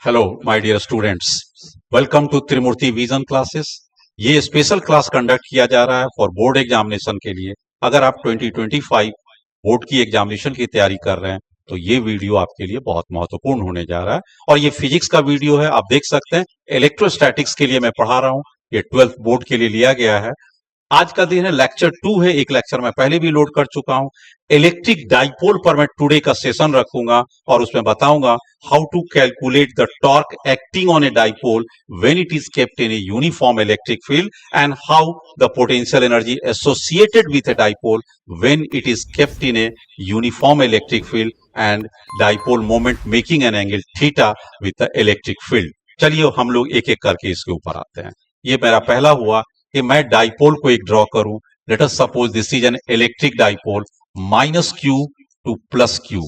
Hello my dear students, welcome to Trimurti vision classes. ये special class conduct किया जा रहा है फॉर बोर्ड एग्जामिनेशन के लिए। अगर आप 2025 बोर्ड की एग्जामिनेशन की तैयारी कर रहे हैं तो ये वीडियो आपके लिए बहुत महत्वपूर्ण होने जा रहा है। और ये फिजिक्स का वीडियो है, आप देख सकते हैं इलेक्ट्रोस्टैटिक्स के लिए मैं पढ़ा रहा हूँ। ये 12th बोर्ड के लिए लिया गया है। आज का दिन है, लेक्चर 2 है। एक लेक्चर मैं पहले भी लोड कर चुका हूं। इलेक्ट्रिक डाइपोल पर मैं टुडे का सेशन रखूंगा और उसमें बताऊंगा how to calculate the torque acting on a dipole when it is kept in a uniform electric field and how the potential energy associated with a dipole when it is kept in a uniform electric field and dipole moment making an angle theta with the electric field. चलिए हम लोग एक एक करके इसके ऊपर आते हैं। ये मेरा पहला हुआ कि मैं डाइपोल को एक ड्रॉ करूं। Let us suppose this is an electric dipole, minus Q to plus Q.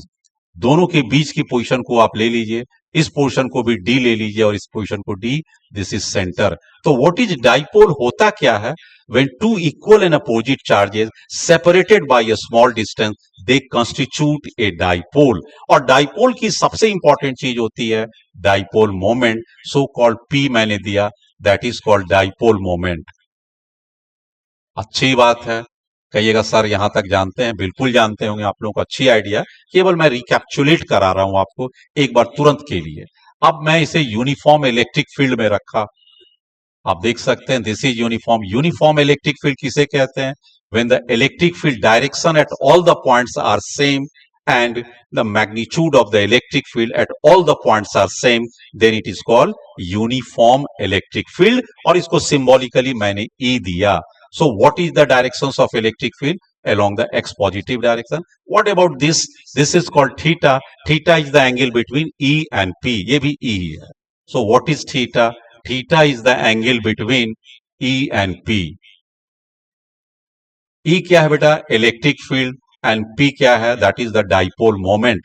दोनों के बीच की पोजीशन को आप ले लीजिए, इस पोजीशन को भी डी ले लीजिए और इस पोजीशन को डी। This is centre. तो व्हाट इज डाइपोल होता क्या है? When two equal and opposite charges separated by a small distance they constitute a dipole. और डाइपोल की सबसे इंपॉर्टेंट चीज होती है dipole moment, so called P मैंने दिया, that is called dipole moment. अच्छी बात है। कहिएगा सर यहां तक जानते हैं, बिल्कुल जानते होंगे, आप लोगों को अच्छी आइडिया। केवल मैं रिकैप्चुलेट करा रहा हूं आपको एक बार तुरंत के लिए। अब मैं इसे यूनिफॉर्म इलेक्ट्रिक फील्ड में रखा। आप देख सकते हैं this is uniform. Uniform electric field किसे कहते हैं? When the electric field direction at all the points are same and the magnitude of the electric field at all the points are same, then it is called uniform electric field। और इसको symbolically मैंने E दिया। So what is the directions of electric field? Along the x positive direction। What about this? This is called theta। Theta is the angle between E and P। ये भी E है। So what is theta? Theta is the angle between E and P। E क्या है बेटा? Electric field. And P क्या है? That is the dipole moment.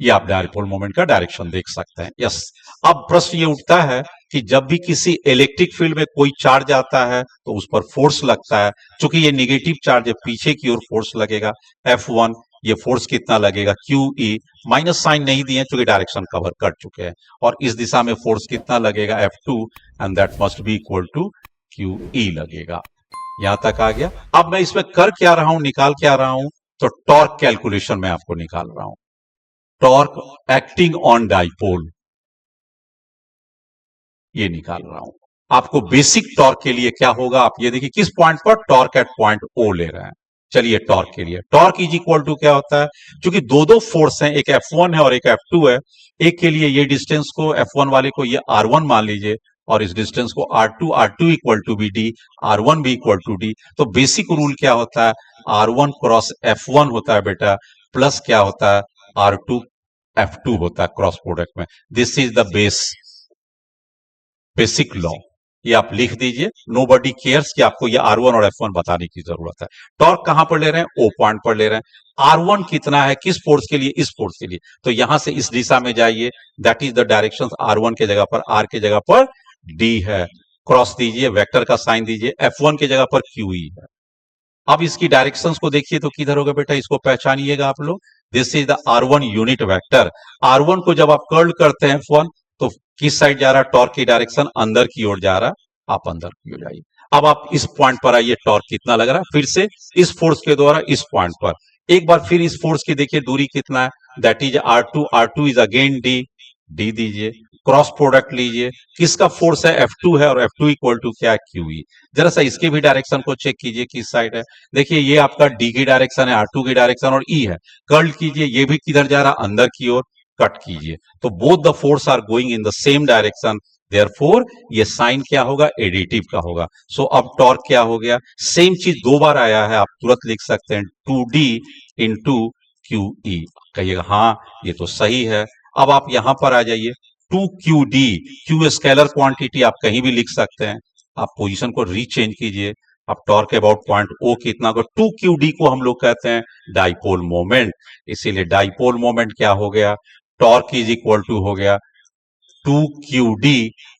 ये आप डाइपोल मोमेंट का डायरेक्शन देख सकते हैं। यस। अब प्रश्न ये उठता है कि जब भी किसी इलेक्ट्रिक फील्ड में कोई चार्ज आता है तो उस पर फोर्स लगता है। चूंकि ये नेगेटिव चार्ज है, पीछे की ओर फोर्स लगेगा F1। ये फोर्स कितना लगेगा? QE। माइनस साइन नहीं दिए चूंकि डायरेक्शन कवर कर चुके हैं। और इस दिशा में फोर्स कितना लगेगा? F2 and that must be equal to QE लगेगा। यहां तक आ गया। अब मैं इसमें कर क्या रहा हूं, निकाल क्या रहा हूं? तो टॉर्क कैलकुलेशन में आपको निकाल रहा हूं। टॉर्क एक्टिंग ऑन डाइपोल ये निकाल रहा हूं। आपको बेसिक टॉर्क के लिए क्या होगा आप ये देखिए, किस पॉइंट पर? टॉर्क एट पॉइंट O ले रहे हैं। चलिए टॉर्क के लिए टॉर्क इज इक्वल टू क्या होता है? क्योंकि दो फोर्स हैं, एक F1 है और एक F2 है। एक के लिए ये डिस्टेंस को F1 वाले को ये R1 मान लीजिए और इस डिस्टेंस को R2 equal to be D, R1 भी इक्वल टू डी। तो बेसिक रूल क्या होता है? R1 क्रॉस F1 होता है बेटा, प्लस क्या होता है? R2 F2 होता है क्रॉस प्रोडक्ट में। This is the basic law. ये आप लिख दीजिए। नोबडी केयर्स कि आपको ये R1 और F1 बताने की जरूरत है। टॉर्क कहां पर ले रहे हैं? O पॉइंट पर ले रहे हैं। R1 कितना है? किस फोर्स के लिए? इस फोर्स के लिए। तो यहां से इस दिशा में जाइए, that is the direction. R1 के जगह पर R के जगह पर D है। क्रॉस दीजिए, वेक्टर का साइन दीजिए। F1 के जगह पर QE है। अब इसकी डायरेक्शंस को देखिए तो किधर होगा बेटा? इसको पहचानिएगा आप लोग। This is the R1 unit vector. R1 को जब आप कर्ल करते हैं F1 तो किस साइड जा रहा है? टॉर्क की डायरेक्शन अंदर की ओर जा रहा है। आप अंदर की ओर जाइए। अब आप इस पॉइंट पर आइए, टॉर्क कितना लग रहा है? फिर से इस फोर्स के द्वारा इस पॉइंट पर एक बार फिर इस फोर्स की देखिए दूरी कितना है? That is R2 is again D दीजिए। क्रॉस प्रोडक्ट लीजिए, किसका फोर्स है? F2 है और F2 इक्वल टू क्या? QE। जरा सा इसके भी डायरेक्शन को चेक कीजिए किस साइड है। देखिए ये आपका D की डायरेक्शन है, R2 की डायरेक्शन और E है। कर्ल कीजिए, ये भी किधर जा रहा? अंदर की ओर। कट कीजिए तो both the force are going in the same direction, therefore ये साइन क्या होगा? एडिटिव का होगा। सो अब टॉर्क क्या हो गया? सेम चीज दो बार आया है, आप तुरंत लिख सकते हैं 2D इंटू QE। कहिएगा हाँ ये तो सही है। अब आप यहां पर आ जाइए, 2QD। Q स्केलर क्वांटिटी आप कहीं भी लिख सकते हैं। आप पोजीशन को रीचेंज कीजिए। अब टॉर्क अबाउट पॉइंट O कितना होगा? 2QD को हम लोग कहते हैं डाइपोल मोमेंट। इसीलिए डाइपोल मोमेंट क्या हो गया? टॉर्क इज इक्वल टू हो गया 2QD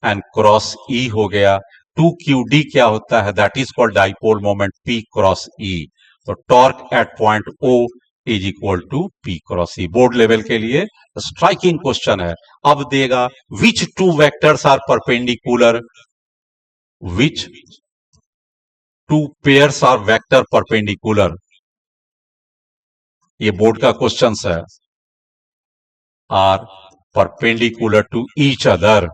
एंड क्रॉस E हो गया। 2QD क्या होता है? That is called dipole moment P cross E। तो torque at point O is equal to P cross E. Board level के लिए स्ट्राइकिंग क्वेश्चन है। अब देगा which two vectors are perpendicular, which two pairs are vector perpendicular, ये board का question है। Are perpendicular to each other,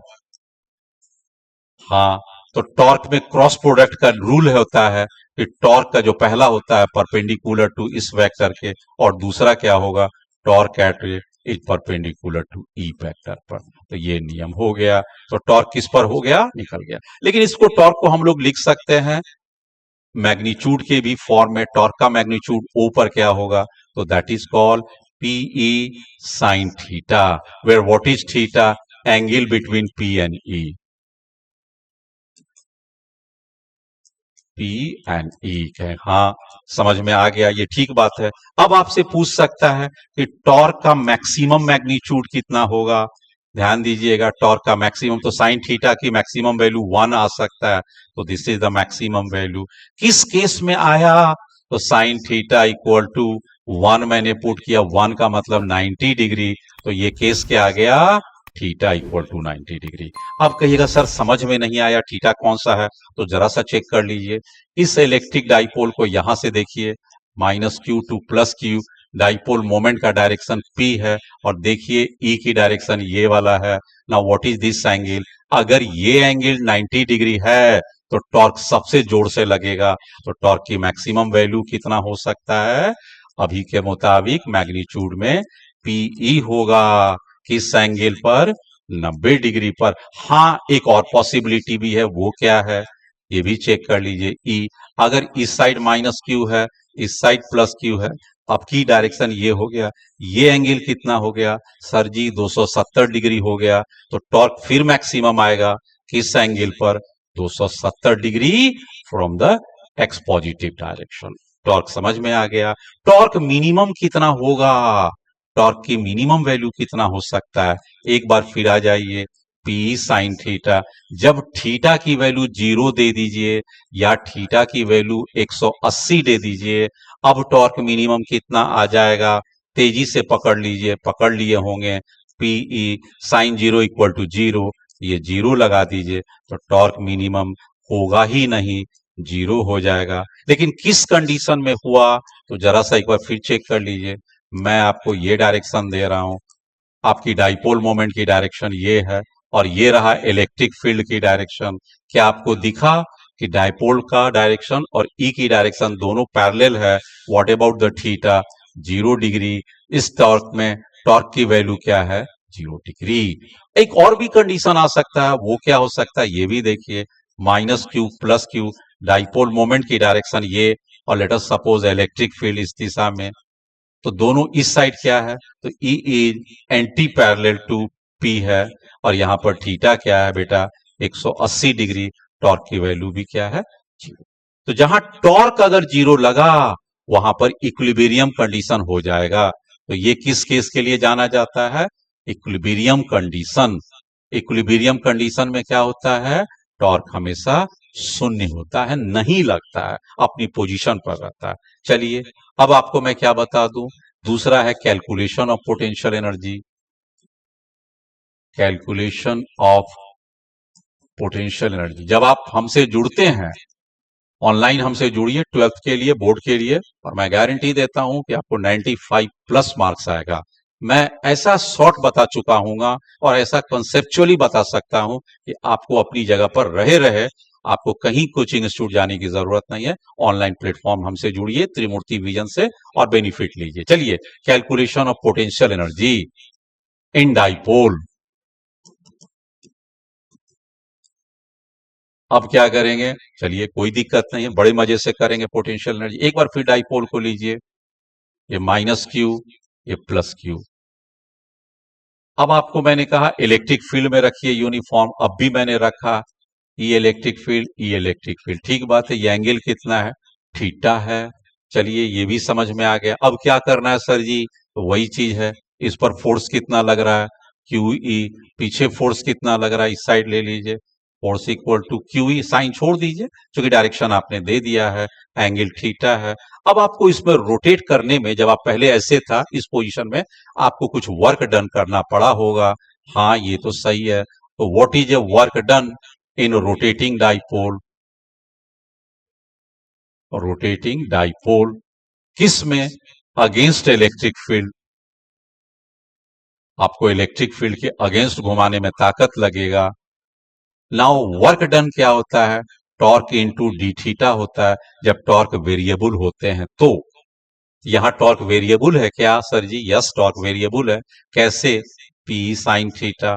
हाँ, तो टॉर्क में क्रॉस प्रोडक्ट का रूल होता है कि टॉर्क का जो पहला होता है परपेंडिकुलर टू इस वेक्टर के, और दूसरा क्या होगा, torque at is perpendicular to E vector पर। तो ये नियम हो गया। तो टॉर्क किस पर हो गया, निकल गया। लेकिन इसको टॉर्क को हम लोग लिख सकते हैं मैग्नीट्यूड के भी फॉर्म में। टॉर्क का मैग्नीट्यूड ओ पर क्या होगा, तो that is called P E sine theta, where what is theta, angle between P and E. P and E है, हाँ, समझ में आ गया, ये ठीक बात है। अब आपसे पूछ सकता है कि टॉर्क का मैक्सिमम मैग्नीट्यूड कितना होगा। ध्यान दीजिएगा, टॉर्क का मैक्सिमम, तो साइन थीटा की मैक्सिमम वैल्यू 1 आ सकता है, तो this is the maximum value. किस केस में आया, तो साइन थीटा इक्वल टू 1 मैंने पुट किया, 1 का मतलब 90 डिग्री, तो ये केस क्या आ गया, थीटा इक्वल टू 90 डिग्री। अब कहिएगा सर समझ में नहीं आया, थीटा कौन सा है, तो जरा सा चेक कर लीजिए। इस इलेक्ट्रिक डाइपोल को यहां से देखिए, minus Q to plus Q, dipole moment का डायरेक्शन पी है, और देखिए ई की डायरेक्शन ये वाला है। Now what is this angle, अगर ये एंगल 90 डिग्री है तो टॉर्क सबसे जोर से लगेगा। तो टॉर्क की मैक्सिमम वैल्यू कितना हो सकता है, अभी के मुताबिक मैग्नीट्यूड में पीई होगा, किस एंगल पर, 90 डिग्री पर। हाँ, एक और पॉसिबिलिटी भी है, वो क्या है, ये भी चेक कर लीजिए। ई, अगर इस साइड माइनस क्यू है, इस साइड प्लस क्यू है, अब की डायरेक्शन ये हो गया, ये एंगल कितना हो गया, सर जी 270 डिग्री हो गया। तो टॉर्क फिर मैक्सिमम आएगा किस एंगल पर, 270 degree from the x positive direction. Torque समझ में आ गया। टॉर्क मिनिमम कितना होगा, टॉर्क की मिनिमम वैल्यू कितना हो सकता है, एक बार फिर आ जाइए, पी साइन थीटा, जब थीटा की वैल्यू 0 दे दीजिए या थीटा की वैल्यू 180 दे दीजिए, अब टॉर्क मिनिमम कितना आ जाएगा, तेजी से पकड़ लीजिए, पकड़ लिए होंगे, पीई साइन 0 इक्वल टू 0, ये 0 लगा दीजिए, तो टॉर्क मिनिमम होगा ही नहीं, 0 हो जाएगा। लेकिन किस कंडीशन में हुआ, तो जरा सा एक बार फिर चेक कर लीजिए। मैं आपको ये डायरेक्शन दे रहा हूं, आपकी डाइपोल मोमेंट की डायरेक्शन ये है, और ये रहा इलेक्ट्रिक फील्ड की डायरेक्शन। क्या आपको दिखा कि डाइपोल का डायरेक्शन और ई की डायरेक्शन दोनों पैरेलल है। What about the theta, 0 degree. इस टॉर्क में टॉर्क की वैल्यू क्या है, 0 डिग्री। एक और भी कंडीशन आ सकता है, वो क्या हो सकता है, ये भी देखिए, minus Q plus Q, dipole moment की डायरेक्शन ये, और let us suppose electric field इस दिशा में, तो दोनों इस साइड क्या है, तो E is anti parallel to P है, और यहां पर थीटा क्या है बेटा, 180 डिग्री। टॉर्क की वैल्यू भी क्या है, 0। तो जहां टॉर्क अगर 0 लगा, वहां पर इक्विलिब्रियम कंडीशन हो जाएगा। तो ये किस केस के लिए जाना जाता है, इक्विलिब्रियम कंडीशन। इक्विलिब्रियम कंडीशन में क्या होता है, टॉर्क हमेशा शून्य होता है, नहीं लगता है, अपनी पोजीशन पर रहता है। चलिए, अब आपको मैं क्या बता दूं, दूसरा है calculation of potential energy. Calculation of potential energy, जब आप हमसे जुड़ते हैं, ऑनलाइन हमसे जुड़िए 12th के लिए, बोर्ड के लिए, और मैं गारंटी देता हूं कि आपको 95 प्लस मार्क्स आएगा। मैं ऐसा शॉर्ट बता चुका हूंगा और ऐसा कंसेप्चुअली बता सकता हूं कि आपको अपनी जगह पर रहे रहे आपको कहीं कोचिंग इंस्टीट्यूट जाने की जरूरत नहीं है। ऑनलाइन प्लेटफॉर्म हमसे जुड़िए त्रिमूर्ति विजन से और बेनिफिट लीजिए। चलिए, calculation of potential energy in dipole. अब क्या करेंगे, चलिए कोई दिक्कत नहीं है, बड़े मजे से करेंगे पोटेंशियल एनर्जी। एक बार फिर डाइपोल को लीजिए, ये माइनस क्यू, ये प्लस क्यू। अब आपको मैंने कहा इलेक्ट्रिक फील्ड में रखिए यूनिफॉर्म, अब भी मैंने रखा ई इलेक्ट्रिक फील्ड, ई इलेक्ट्रिक फील्ड, ठीक बात है। ये एंगल कितना है, थीटा है। चलिए, ये भी समझ में आ गया। अब क्या करना है सर जी, तो वही चीज है, इस पर फोर्स कितना लग रहा है, क्यू ई, पीछे फोर्स कितना लग रहा है, इस साइड ले लीजिए, force equal to Q E, sine छोड़ दीजिए क्योंकि डायरेक्शन आपने दे दिया है, एंगल थीटा है। अब आपको इसमें रोटेट करने में, जब आप पहले ऐसे था इस पोजीशन में, आपको कुछ वर्क डन करना पड़ा होगा। हाँ, ये तो सही है। तो what is a work done in rotating dipole? Rotating dipole किस में? Against electric field. आपको इलेक्ट्रिक फील्ड के अगेंस्ट घुमाने में ताकत लगेगा। नाउ वर्क डन क्या होता है? टॉर्क इनटू डी थीटा होता है, जब टॉर्क वेरिएबल होते हैं तो। यहां टॉर्क वेरिएबल है क्या सर जी? यस, टॉर्क वेरिएबल है। कैसे? P sine theta.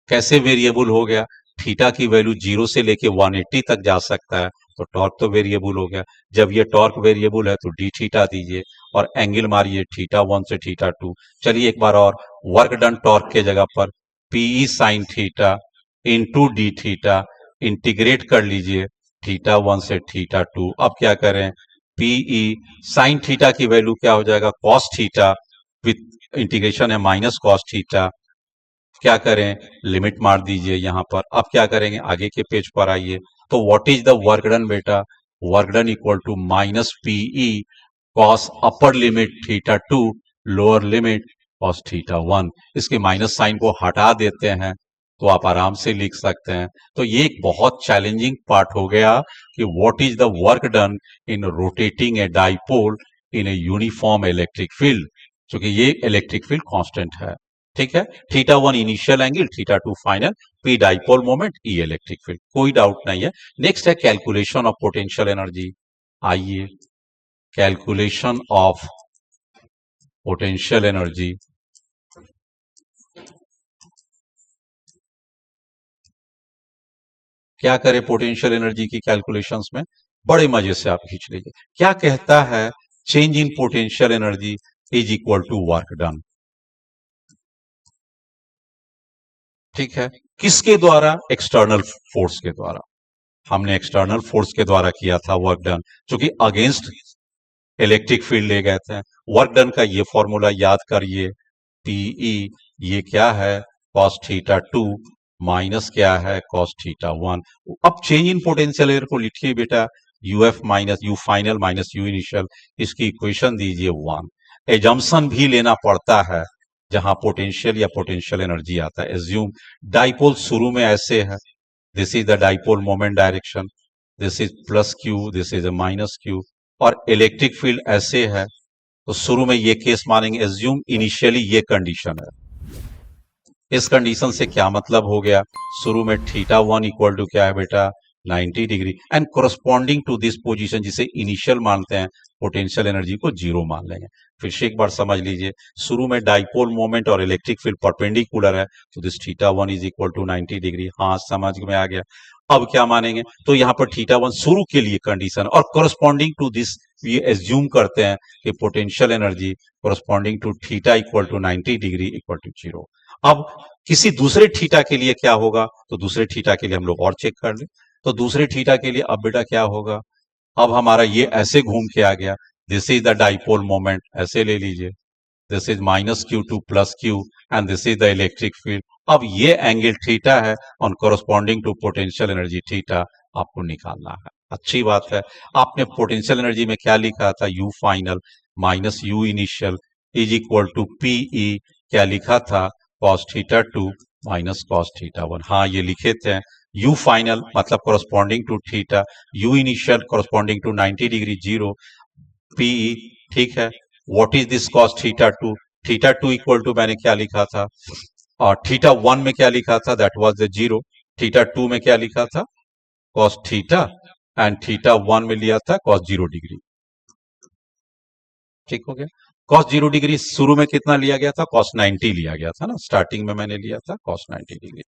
कैसे वेरिएबल हो गया? थीटा की वैल्यू 0 से लेके 180 तक जा सकता है, तो टॉर्क तो वेरिएबल हो गया। जब ये टॉर्क वेरिएबल है तो डी थीटा दीजिए और एंगल मारिए θ1 से θ2। चलिए एक बार और, वर्क डन टॉर्क के जगह पर PE sine theta into d theta, integrate कर लीजिए θ1 से θ2। अब क्या करें? पीई साइन थीटा की वैल्यू क्या हो जाएगा? कॉस थीटा, विथ इंटीग्रेशन है माइनस कॉस थीटा। क्या करें? लिमिट मार दीजिए यहां पर। अब क्या करेंगे? आगे के पेज पर आइए। तो what is the work done बेटा? Work done equal to minus PE cos upper limit θ2 lower limit cos θ1। इसके माइनस साइन को हटा देते हैं तो आप आराम से लिख सकते हैं। तो ये एक बहुत चैलेंजिंग पार्ट हो गया कि what is the work done in rotating a dipole in a uniform electric field, क्योंकि ये इलेक्ट्रिक फील्ड कांस्टेंट है। ठीक है, θ1 initial angle, θ2 final, P dipole moment, E electric field, कोई डाउट नहीं है। नेक्स्ट है कैलकुलेशन ऑफ पोटेंशियल एनर्जी। आइए, कैलकुलेशन ऑफ पोटेंशियल एनर्जी। क्या करें पोटेंशियल एनर्जी की कैलकुलेशंस में? बड़े मजे से आप खींच लीजिए। क्या कहता है? Change in potential energy is equal to work done. ठीक है, किसके द्वारा? एक्सटर्नल फोर्स के द्वारा। हमने एक्सटर्नल फोर्स के द्वारा किया था वर्क डन, क्योंकि अगेंस्ट इलेक्ट्रिक फील्ड ले गए थे। वर्क डन का ये फॉर्मूला याद करिए, पीई ये क्या है? कॉस θ2 माइनस क्या है? कॉस θ1। अब चेंज इन पोटेंशियल एनर्जी को लिखिए बेटा, UF minus you final minus U initial. इसकी इक्वेशन दीजिए 1। एजम्पशन भी लेना पड़ता है जहां पोटेंशियल या पोटेंशियल एनर्जी आता है। एज्यूम डाइपोल शुरू में ऐसे है, this is the dipole moment direction, this is plus Q, this is minus Q, और इलेक्ट्रिक फील्ड ऐसे है। तो शुरू में ये केस मानेंगे, एज्यूम इनिशियली ये कंडीशन है। इस कंडीशन से क्या मतलब हो गया? शुरू में θ1 इक्वल टू क्या है बेटा? 90 degree, and corresponding to this position जिसे इनिशियल मानते हैं, पोटेंशियल एनर्जी को 0 मान लेंगे। फिर से एक बार समझ लीजिए, शुरू में डाइपोल मोमेंट और इलेक्ट्रिक फील्ड परपेंडिकुलर है, तो this θ1 is equal to 90 degree. हाँ, समझ में आ गया। अब क्या मानेंगे? तो यहां पर θ1 शुरू के लिए कंडीशन, और कोरस्पॉन्डिंग टू दिस ये एज्यूम करते हैं कि potential energy corresponding to theta equal to 90 degree equal to 0। अब किसी दूसरे थीटा के लिए क्या होगा? तो दूसरे थीटा के लिए हम लोग और चेक कर लें। तो दूसरे थीटा के लिए अब बेटा क्या होगा? अब हमारा ये ऐसे घूम के आ गया, this is the dipole moment, ऐसे ले लीजिए, this is minus Q to plus Q, and this is the electric field. अब ये एंगल थीटा है on corresponding to potential energy theta आपको निकालना है। अच्छी बात है। आपने पोटेंशियल एनर्जी में क्या लिखा था? U final minus U initial is equal to PE, क्या लिखा था? Cos θ2 minus cos θ1। हाँ, ये लिखे थे। यू फाइनल मतलब corresponding to theta, U initial corresponding to 90 degree 0, PE. ठीक है, what is this cos θ2? θ2 equal to मैंने क्या लिखा था? और θ1 में क्या लिखा था? That was the 0। θ2 में क्या लिखा था? कॉस थीटा, एंड θ1 में लिया था कॉस 0 डिग्री। ठीक हो गया। कॉस 0 डिग्री शुरू में कितना लिया गया था? कॉस 90 लिया गया था ना, स्टार्टिंग में मैंने लिया था कॉस 90 डिग्री।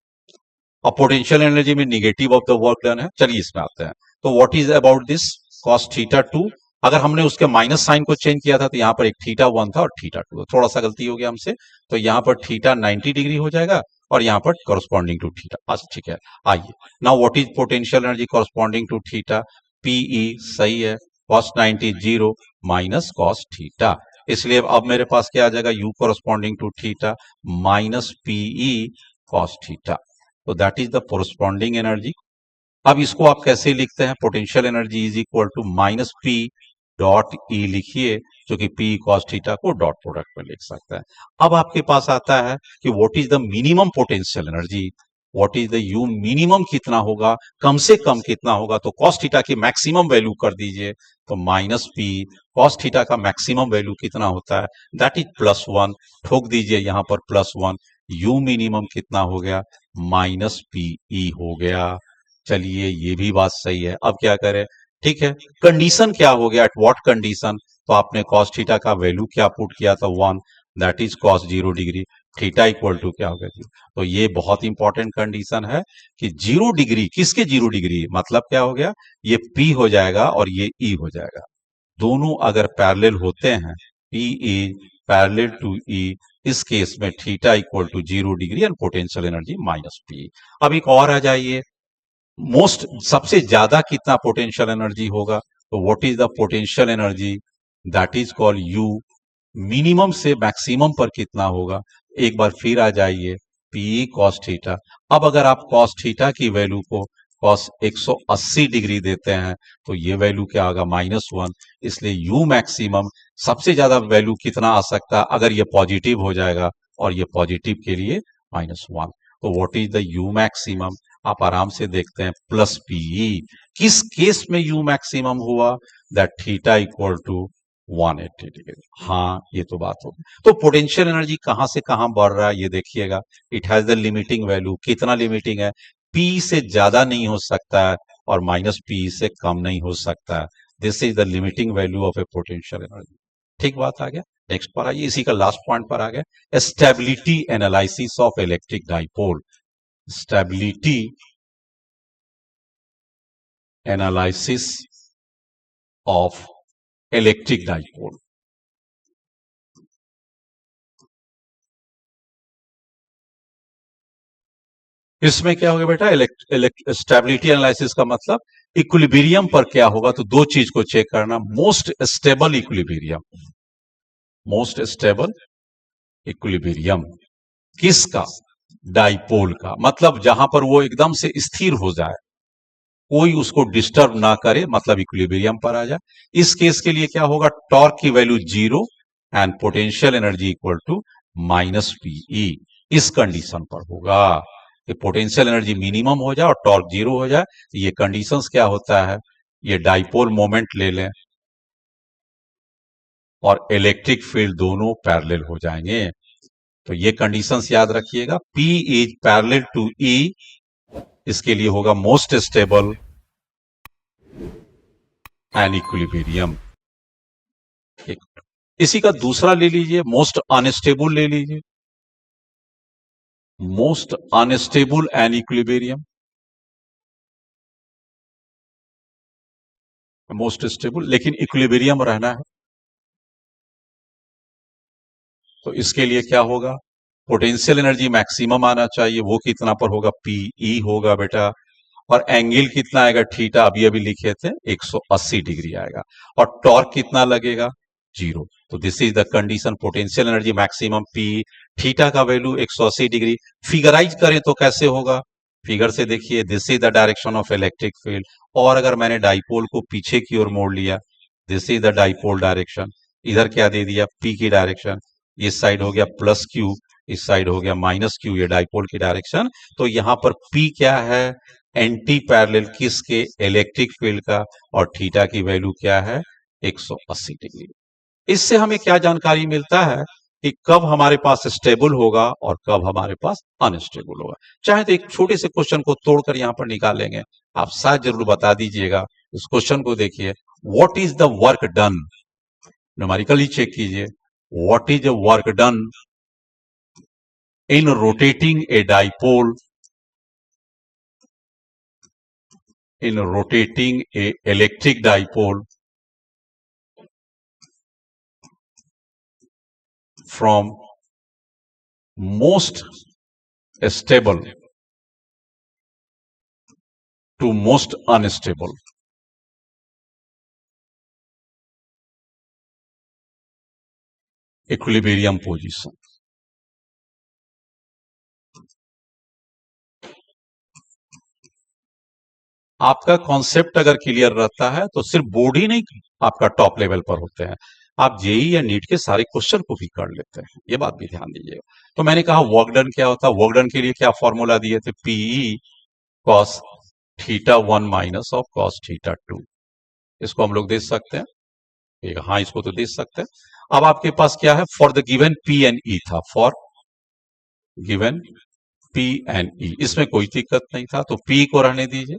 और पोटेंशियल एनर्जी में negative of the work done है। चलिए इसमें आते हैं। तो what is about this cos θ2? अगर हमने उसके माइनस साइन को चेंज किया था तो यहां पर एक θ1 था और θ2, थोड़ा सा गलती हो गया हमसे, तो यहां पर थीटा 90 डिग्री हो जाएगा और यहां पर कोरस्पॉन्डिंग टू थीटा। अच्छा, ठीक है। आइए, now what is potential energy corresponding to theta? PE, सही है, कॉस 90 0 माइनस कॉस थीटा। इसलिए अब मेरे पास क्या आ जाएगा? U corresponding to theta minus PE cos theta. तो that is the corresponding energy. अब इसको आप कैसे लिखते हैं, potential energy is equal to minus P dot E लिखिए, जो कि पी कॉस थीटा को डॉट प्रोडक्ट में लिख सकते हैं। अब आपके पास आता है कि what is the minimum potential energy, what is the you minimum कितना होगा, कम से कम कितना होगा, तो कॉस थीटा की मैक्सिमम वैल्यू कर दीजिए, तो माइनस पी कॉस थीटा का मैक्सिमम वैल्यू कितना होता है, दैट इज +1, ठोक दीजिए यहां पर +1, यू मिनिमम कितना हो गया, माइनस पीई हो गया। चलिए ये भी बात सही है। अब क्या करें, ठीक है, कंडीशन क्या हो गया, एट व्हाट कंडीशन, तो आपने कॉस थीटा का वैल्यू क्या पुट किया था, 1, that is cos 0 degree, theta equal to क्या हो गया, तो ये बहुत इंपॉर्टेंट कंडीशन है कि 0 डिग्री, किसके 0 डिग्री, मतलब क्या हो गया, ये P हो जाएगा और ये E हो जाएगा, दोनों अगर पैरेलल होते हैं, P is parallel to E, इस केस में theta equal to 0 degree and potential energy minus P. अब एक और आ जाइए, मोस्ट सबसे ज्यादा कितना पोटेंशियल एनर्जी होगा, तो what is the potential energy, that is called you, minimum से मैक्सिमम पर कितना होगा, एक बार फिर आ जाइए, पी कॉस थीटा। अब अगर आप कॉस थीटा की वैल्यू को कॉस 180 डिग्री देते हैं, तो ये वैल्यू क्या होगा, -1, इसलिए यू मैक्सिमम सबसे ज्यादा वैल्यू कितना आ सकता है, अगर ये पॉजिटिव हो जाएगा, और ये पॉजिटिव के लिए -1, तो what is the U maximum, आप आराम से देखते हैं, प्लस पीई, किस केस में यू मैक्सिमम हुआ, that theta equal to 180 degree. हाँ ये तो बात होगी। तो पोटेंशियल एनर्जी कहां से कहां बढ़ रहा है ये देखिएगा, it has the limiting value, कितना लिमिटिंग है, पी से ज्यादा नहीं हो सकता है और माइनस पी से कम नहीं हो सकता है, this is the limiting value of A potential energy. ठीक बात आ गया। नेक्स्ट पर आइए, इसी का लास्ट पॉइंट पर आ गया, stability analysis of electric dipole, stability analysis of electric dipole. इसमें क्या होगा बेटा, स्टेबिलिटी एनालिसिस का मतलब इक्विलिब्रियम पर क्या होगा, तो दो चीज को चेक करना, most stable equilibrium, most stable equilibrium किसका, डाइपोल का, मतलब जहां पर वो एकदम से स्थिर हो जाए, कोई उसको डिस्टर्ब ना करे, मतलब इक्विलिब्रियम पर आ जाए। इस केस के लिए क्या होगा, टॉर्क की value 0 and potential energy equal to minus PE, इस कंडीशन पर होगा कि पोटेंशियल एनर्जी मिनिमम हो जाए और टॉर्क 0 हो जाए। ये कंडीशंस क्या होता है, ये डाइपोल मोमेंट ले लें और इलेक्ट्रिक फील्ड दोनों पैरेलल हो जाएंगे, तो ये कंडीशंस याद रखिएगा, P is parallel to E, इसके लिए होगा मोस्ट स्टेबल एंड इक्विलिब्रियम। इसी का दूसरा ले लीजिए, मोस्ट अनस्टेबल ले लीजिए, most unstable and equilibrium, most stable लेकिन इक्विलिब्रियम रहना है, तो इसके लिए क्या होगा, पोटेंशियल एनर्जी मैक्सिमम आना चाहिए, वो कितना पर होगा, पीई होगा बेटा, और एंगल कितना आएगा, थीटा अभी अभी लिखे थे 180 डिग्री आएगा, और टॉर्क कितना लगेगा, 0। तो this is the condition, potential energy maximum P, theta का वैल्यू 180 डिग्री। फिगराइज करें तो कैसे होगा, फिगर से देखिए, this is the direction of electric field, और अगर मैंने डाइपोल को पीछे की ओर मोड़ लिया, this is the dipole direction, इधर क्या दे दिया, पी की डायरेक्शन, इस साइड हो गया प्लस क्यू, इस साइड हो गया माइनस क्यू, ये डाइपोल की डायरेक्शन। तो यहां पर पी क्या है, एंटी पैरेलल किसके, इलेक्ट्रिक फील्ड का, और थीटा की वैल्यू क्या है, 180 डिग्री। इससे हमें क्या जानकारी मिलता है कि कब हमारे पास स्टेबल होगा और कब हमारे पास अनस्टेबल होगा। चाहे तो एक छोटे से क्वेश्चन को तोड़कर यहां पर निकालेंगे, आप शायद जरूर बता दीजिएगा। इस क्वेश्चन को देखिए, what is the work done, numerically check कीजिए, what is the work done in rotating a dipole, in rotating a electric dipole from most stable to most unstable equilibrium position. आपका कॉन्सेप्ट अगर clear रहता है तो सिर्फ board ही नहीं आपका top level पर होते हैं, आप जेई या नीट के सारे क्वेश्चन को भी कर लेते हैं, ये बात भी ध्यान दीजिएगा। तो मैंने कहा वर्क डन क्या होता है, वर्क डन के लिए क्या फॉर्मूला दिए थे, PE cos theta 1 minus of cos theta 2। इसको हम लोग दे सकते हैं, ठीक है, हाँ इसको तो दे सकते हैं। अब आपके पास क्या है, for the given P and E था, for given P and E, इसमें कोई दिक्कत नहीं था, तो पी को रहने दीजिए।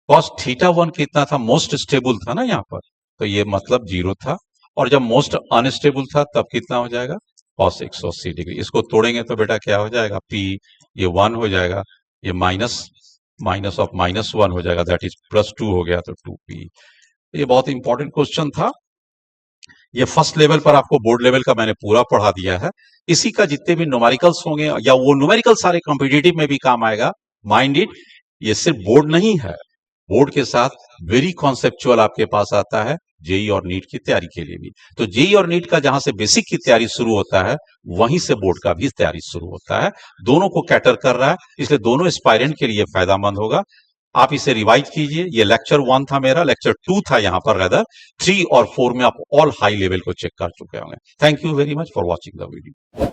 कॉस थीटा 1 कितना था, मोस्ट स्टेबल था ना यहाँ पर, तो ये मतलब 0 था, और जब मोस्ट अनस्टेबल था तब कितना हो जाएगा, कॉस 180 डिग्री। इसको तोड़ेंगे तो बेटा क्या हो जाएगा, पी ये 1 हो जाएगा, ये माइनस माइनस ऑफ -1 हो जाएगा, दैट इज +2 हो गया, तो 2p। ये बहुत इंपॉर्टेंट क्वेश्चन था, ये फर्स्ट लेवल पर आपको बोर्ड लेवल का मैंने पूरा पढ़ा दिया है। इसी का जितने भी न्यूमेरिकल्स होंगे या वो न्यूमेरिकल सारे कॉम्पिटिटिव में भी काम आएगा, माइंड इट, ये सिर्फ बोर्ड नहीं है, बोर्ड के साथ वेरी कॉन्सेप्चुअल आपके पास आता है जेई और नीट की तैयारी के लिए भी। तो जेई और नीट का जहां से बेसिक की तैयारी शुरू होता है, वहीं से बोर्ड का भी तैयारी शुरू होता है, दोनों को कैटर कर रहा है, इसलिए दोनों एस्पायरेंट के लिए फायदामंद होगा। आप इसे रिवाइज कीजिए, ये लेक्चर 1 था मेरा, लेक्चर 2 था यहाँ पर, रेदर 3 और 4 में आप ऑल हाई लेवल को चेक कर चुके होंगे। Thank you very much for watching the video.